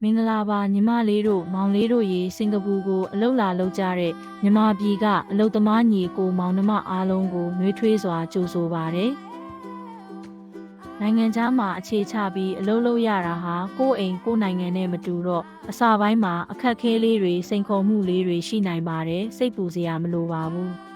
မင်္ဂလာပါညီမလေးတို့မောင်လေးတို့ရေစင်ကာပူကိုအလုပ်လာလုပ်ကြတဲ့မြန်မာပြည်ကအလုပ်သမားညီကိုမောင်နှမအားလုံးကိုနှွေးထွေးစွာကြိုဆိုပါရစေ။နိုင်ငံခြားမှာအခြေချပြီးအလုပ်လုပ်ရတာဟာကိုယ့်အိမ်ကိုယ့်နိုင်ငံနဲ့မတူတော့အစပိုင်းမှာအခက်အခဲလေးတွေစိန်ခေါ်မှုလေးတွေရှိနိုင်ပါတယ်စိတ်ပူစရာမလိုပါဘူး။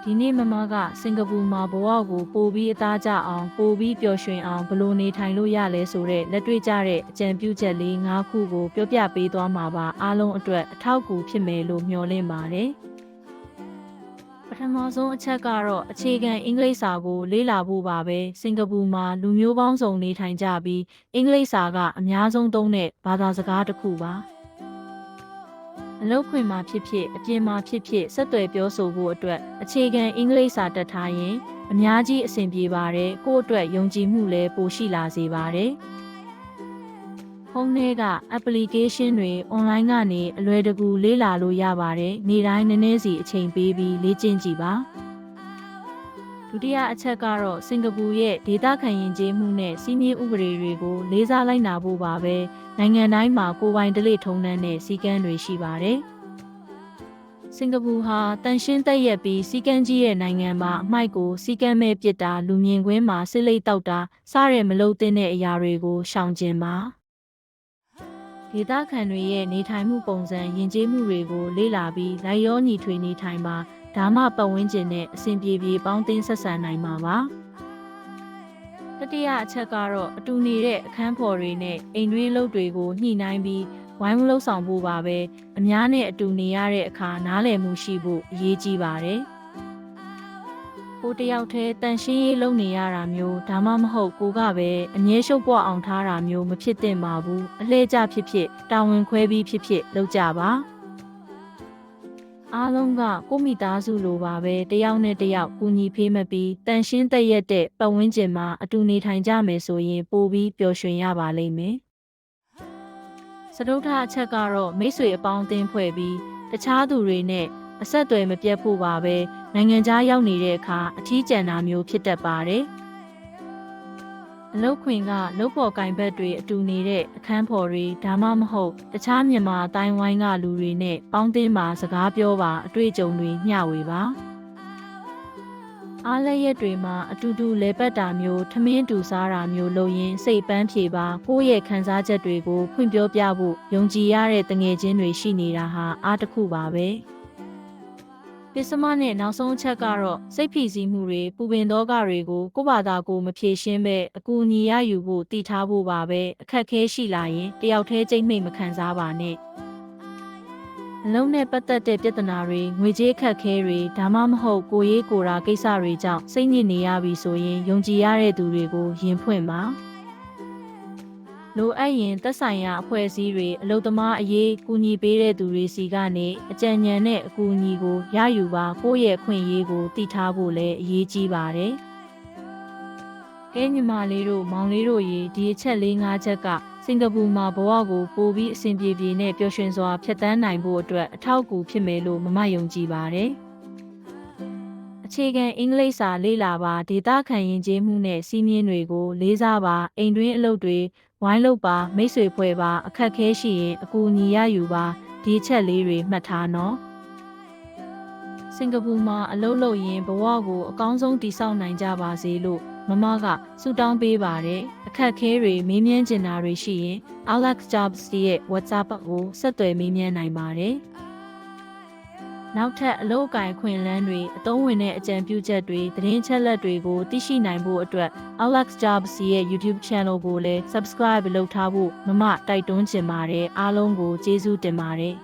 ဒီနေ့မမကစင်ကာပူမှာဘဝကိုပိုပြီးအသားကျအောင်ပိုပြီးပျော်ရွှင်အောင်ဘယ်လိုနေထိုင်လို့ရလဲဆိုတဲ့လက်တွေ့ကျတဲ့အကြံပြုချက်လေး၅ခုကိုပြောပြပေးသွားမှာပါအားလုံးအတွက်အထောက်အကူဖြစ်မယ်လို့မျှော်လင့်ပါတယ်ပထမဆုံးအချက်ကတော့အခြေခံအင်္ဂလိပ်စာကိုလေ့လာဖို့ပါပဲစင်ကာပူမှာလူမျိုးပေါင်းစုံနေထိုင်ကြပြီးအင်္ဂလိပ်စာကအများဆုံးသုံးတဲ့ဘာသာစကားတစ်ခုပါအလုပ်ခွင်မှာဖြစ်ဖြစ်အပြင်မှာဖြစ်ဖြစ်ဆက်သွယ်ပြောဆိုဖို့အတွက်အခြေခံအင်္ဂလိပ်စာတတ်ထားရင်အများကြီးအဆင်ပြေပါတယ်ကိုယ့်အတွက်ယုံကြည်မှုလည်းပိုရှိလာစေပါတယ်ဖုန်းထဲက application တွေ online ကနေအလွယ်တကူလေ့လာလို့ရပါတယ်နေ့တိုင်းနည်းနည်းစီအချိန်ပေးပြီးလေ့ကျင့်ကြည့်ပါဒုတိယအချက်ကတော့စင်ကာပူရဲ့ဒေသခံယဉ်ကျေးမှုနဲ့စီးမြင့်ဥပဒေတွေကိုလေးစားလိုက်နာဖို့ပါပဲနိုင်ငံတိုင်းမှာကိုယ်ပိုင်ဓလေ့ထုံးတမ်းတဲ့စည်းကမ်းတွေရှိပါတယ်စင်ကာပူဟာတန်ရှင်းသက်ရက်ပြီးစည်းကမ်းကြီးရဲ့နိုင်ငံမှာအမိုက်ကိုစည်းကမ်းမဲ့ပစ်တာလူမြင်ကွင်းမှာစစ်လိတ်တောက်တာစတဲ့မလုပ်သင့်တဲ့အရာတွေကိုရှောင်ကျဉ်ပါဒေသခံတွေရဲ့နေထိုင်မှုပုံစံယဉ်ကျေးမှုတွေကိုလေ့လာပြီးလိုက်ရောညီထွေနေထိုင်ပါဒါမှပတ်ဝန်းကျင်နဲ့အဆင်ပြေပြေပေါင်းသင်းဆက်ဆံနိုင်မှာပါတတိယအချက်ကတော့အတူနေတဲ့အခန်းဖော်တွေနဲ့အိမ်တွင်းလုပ်တွေကိုညှိနှိုင်းပြီးဝိုင်းဝန်းလှုပ်ဆောင်ဖို့ပါပဲအများနဲ့အတူနေရတဲ့အခါနားလည်မှုရှိဖို့အရေးကြီးပါတယ်ကိုတယောက်တည်းတန်ရှင်းရေးလုပ်နေရတာမျိုးဒါမှမဟုတ်ကိုကပဲအမြဲရှုပ်ပွားအောင်ထားတာမျိုးမဖြစ်သင့်ပါဘူးအလှည့်ကျဖြစ်ဖြစ်တာဝန်ခွဲပြီးဖြစ်ဖြစ်လုပ်ကြပါအားလုံးကကိုမိသားစုလိုပါပဲတယောက်နဲ့တယောက်ကူညီဖေးမပြီးတန်ရှင်းသက်ရက်တဲ့ပတ်ဝန်းကျင်မှာအတူနေထိုင်ကြမယ်ဆိုရင်ပိုပြီးပျော်ရွှင်ရပါလိမ့်မယ်စတုတ္ထအချက်ကတော့မိတ်ဆွေအပေါင်းအသင်းဖွဲ့ပြီးတခြားသူတွေနဲ့အဆက်အသွယ်မပြတ်ဖို့ပါပဲနိုင်ငံခြားရောက်နေတဲ့အခါအထီးကျန်တာမျိုးဖြစ်တတ်ပါတယ်အလုပ်ခွင်ကလုပ်ဖော်ကိုင်ဘက်တွေအတူနေတဲ့အခန်းဖော်တွေဒါမှမဟုတ်တခြားမြန်မာအတိုင်းဝိုင်းကလူတွေနဲ့ပေါင်းသင်းပါစကားပြောပါအတွေ့အကြုံတွေမျှဝေပါအားလည်းရက်တွေမှာအတူတူလဲပတ်တာမျိုးထမင်းတူစားတာမျိုးလုပ်ရင်းစိတ်ပန်းဖြေပါကိုယ့်ရဲ့ခံစားချက်တွေကိုဖွင့်ပြောပြဖို့ယုံကြည်ရတဲ့တငယ်ချင်းတွေရှိနေတာဟာအားတစ်ခုပါပဲပစ္စမနဲ့နောက်ဆုံးအချက်ကတော့စိတ်ဖိစီးမှုတွေပူပင်သောကတွေကိုကိုယ့်ဘာသာကိုမဖြေရှင်းပဲအကူအညီရယူဖို့တည်ထားဖို့ပါပဲအခက်ခဲရှိလာရင်တယောက်တည်းကြိတ်မိတ်မခံစားပါနဲ့အလုံးနဲ့ပတ်သက်တဲ့ပြဿနာတွေငွေကြေးအခက်ခဲတွေဒါမှမဟုတ်ကိုယ်ရေးကိုယ်ရာကိစ္စတွေကြောင့်စိတ်ညစ်နေရပြီဆိုရင်ယုံကြည်ရတဲ့သူတွေကိုယင်ဖွင့်ပါလိုအပ်ရင်သက်ဆိုင်ရာအဖွဲ့အစည်းတွေအလုပ်သမားအရေးကူညီပေးတဲ့သူတွေစီကနေအကြံဉာဏ်နဲ့အကူအညီကိုရယူပါကိုယ့်ရဲ့အခွင့်အရေးကိုတည်ထားဖို့လည်းအရေးကြီးပါတယ်။ကဲညီမလေးတို့မောင်လေးတို့ရေဒီအချက်၄-၅ချက်ကစင်ကာပူမှာဘဝကိုပိုပြီးအဆင်ပြေပြေနဲ့ပျော်ရွှင်စွာဖြတ်သန်းနိုင်ဖို့အတွက်အထောက်အကူဖြစ်မယ်လို့မမယုံကြည်ပါတယ်။အခြေခံအင်္ဂလိပ်စာလေ့လာပါဒေသခံယဉ်ကျေးမှုနဲ့စီးမြင်တွေကိုလေးစားပါအိမ်တွင်းအလုပ်တွေဝိုင်းလုပ်ပါမိတ်ဆွေဖွဲ့ပါအခက်ခဲရှိရင်အကူအညီရယူပါဒီချက်လေးတွေမှတ်ထားနော်စင်ကာပူမှာအလုပ်လုပ်ရင်ဘဝကိုအကောင်းဆုံးတည်ဆောက်နိုင်ကြပါစေလို့မမကဆုတောင်းပေးပါတယ်အခက်ခဲတွေမေးမြန်းချင်တာတွေရှိရင် Alex Jobs ရဲ့ WhatsApp ကိုဆက်သွယ်မေးမြန်းနိုင်ပါတယ်နောက်ထပ်အလုပ်အကင်ခွင့်လန်းတွေအသုံးဝင်တဲ့အကြံပြုချက်တွေသတင်းချက်လက်တွေကိုသိရှိနိုင်ဖို့အတွက် Alex Jobs ရဲ့ YouTube Channel ကိုလည်း Subscribe လုပ်ထားဖို့မမတိုက်တွန်းချင်ပါတယ်အားလုံးကိုကျေးဇူးတင်ပါတယ်